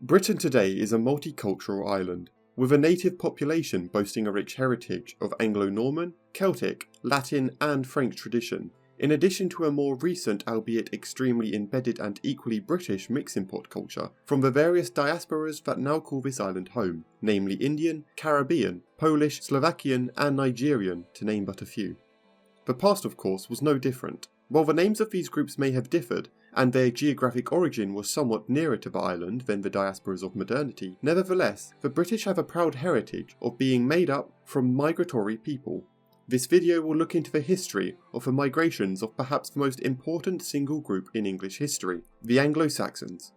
Britain today is a multicultural island, with a native population boasting a rich heritage of Anglo-Norman, Celtic, Latin and French tradition, in addition to a more recent albeit extremely embedded and equally British mixing pot culture from the various diasporas that now call this island home, namely Indian, Caribbean, Polish, Slovakian and Nigerian, to name but a few. The past, of course, was no different. While the names of these groups may have differed, and their geographic origin was somewhat nearer to the island than the diasporas of modernity, nevertheless, the British have a proud heritage of being made up from migratory people. This video will look into the history of the migrations of perhaps the most important single group in English history, the Anglo-Saxons.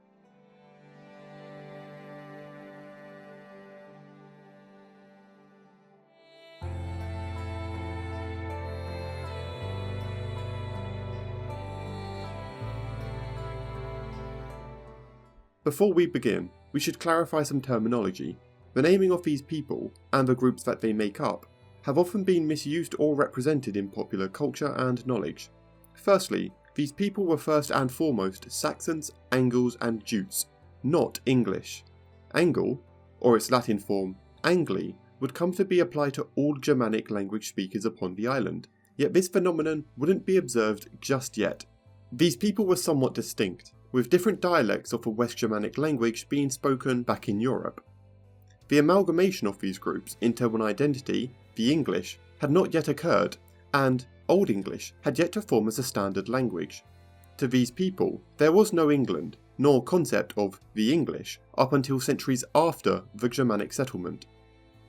Before we begin, we should clarify some terminology. The naming of these people, and the groups that they make up, have often been misused or represented in popular culture and knowledge. Firstly, these people were first and foremost Saxons, Angles and Jutes, not English. Angle, or its Latin form, Angli, would come to be applied to all Germanic language speakers upon the island, yet this phenomenon wouldn't be observed just yet. These people were somewhat distinct, with different dialects of the West Germanic language being spoken back in Europe. The amalgamation of these groups into one identity, the English, had not yet occurred, and Old English had yet to form as a standard language. To these people, there was no England, nor concept of the English, up until centuries after the Germanic settlement.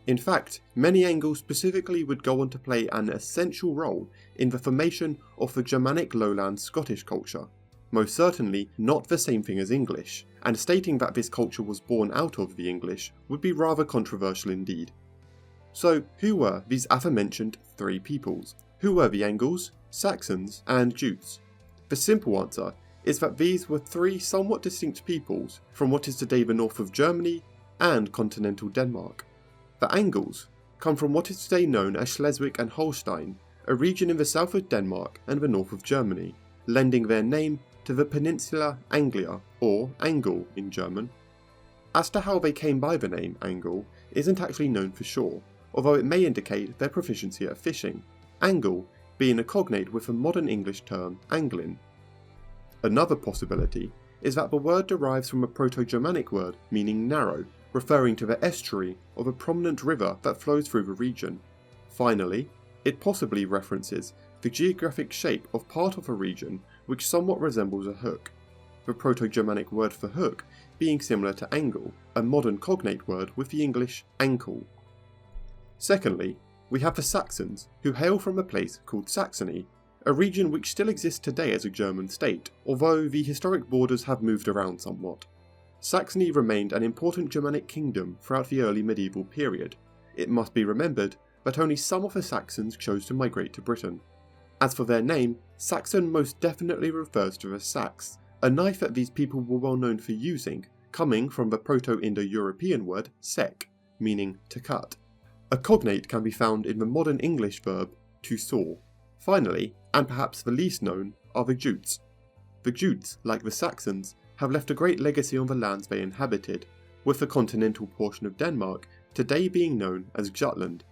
In fact, many Angles specifically would go on to play an essential role in the formation of the Germanic lowland Scottish culture. Most certainly not the same thing as English, and stating that this culture was born out of the English would be rather controversial indeed. So, who were these aforementioned three peoples? Who were the Angles, Saxons, and Jutes? The simple answer is that these were three somewhat distinct peoples from what is today the north of Germany and continental Denmark. The Angles come from what is today known as Schleswig and Holstein, a region in the south of Denmark and the north of Germany, lending their name to the peninsula Anglia, or Angle in German. As to how they came by the name Angle isn't actually known for sure, although it may indicate their proficiency at fishing, angle being a cognate with the modern English term angling. Another possibility is that the word derives from a Proto-Germanic word meaning narrow, referring to the estuary of a prominent river that flows through the region. Finally, it possibly references the geographic shape of part of a region which somewhat resembles a hook, the Proto-Germanic word for hook being similar to angle, a modern cognate word with the English ankle. Secondly, we have the Saxons, who hail from a place called Saxony, a region which still exists today as a German state, although the historic borders have moved around somewhat. Saxony remained an important Germanic kingdom throughout the early medieval period. It must be remembered that only some of the Saxons chose to migrate to Britain. As for their name, Saxon most definitely refers to the sax, a knife that these people were well known for using, coming from the Proto-Indo-European word sec, meaning to cut. A cognate can be found in the modern English verb to saw. Finally, and perhaps the least known, are the Jutes. The Jutes, like the Saxons, have left a great legacy on the lands they inhabited, with the continental portion of Denmark today being known as Jutland.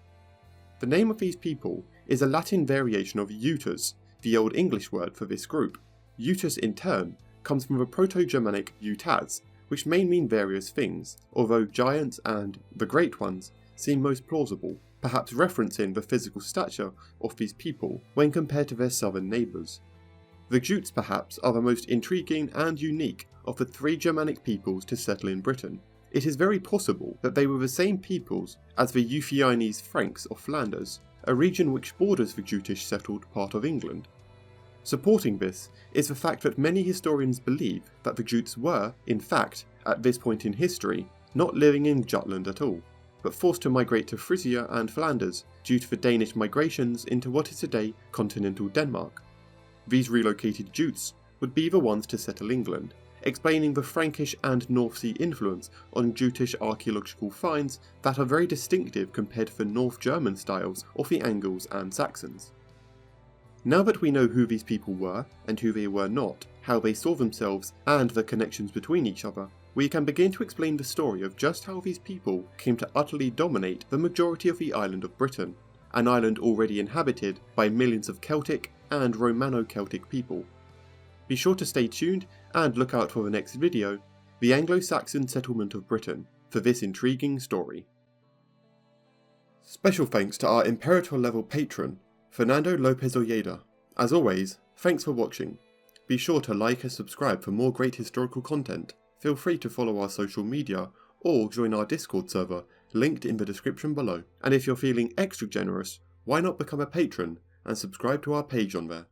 The name of these people is a Latin variation of Jutes, the Old English word for this group. Jutes in turn comes from the Proto-Germanic Jutas, which may mean various things, although giants and the great ones seem most plausible, perhaps referencing the physical stature of these people when compared to their southern neighbours. The Jutes perhaps are the most intriguing and unique of the three Germanic peoples to settle in Britain. It is very possible that they were the same peoples as the Euphianese Franks of Flanders, a region which borders the Jutish settled part of England. Supporting this is the fact that many historians believe that the Jutes were, in fact, at this point in history, not living in Jutland at all, but forced to migrate to Frisia and Flanders due to the Danish migrations into what is today continental Denmark. These relocated Jutes would be the ones to settle England, explaining the Frankish and North Sea influence on Jutish archaeological finds that are very distinctive compared to the North German styles of the Angles and Saxons. Now that we know who these people were and who they were not, how they saw themselves and the connections between each other, we can begin to explain the story of just how these people came to utterly dominate the majority of the island of Britain, an island already inhabited by millions of Celtic and Romano-Celtic people. Be sure to stay tuned and look out for the next video, the Anglo-Saxon settlement of Britain, for this intriguing story. Special thanks to our Imperator level patron, Fernando Lopez Ojeda. As always, thanks for watching. Be sure to like and subscribe for more great historical content. Feel free to follow our social media or join our Discord server, linked in the description below. And if you're feeling extra generous, why not become a patron and subscribe to our page on there.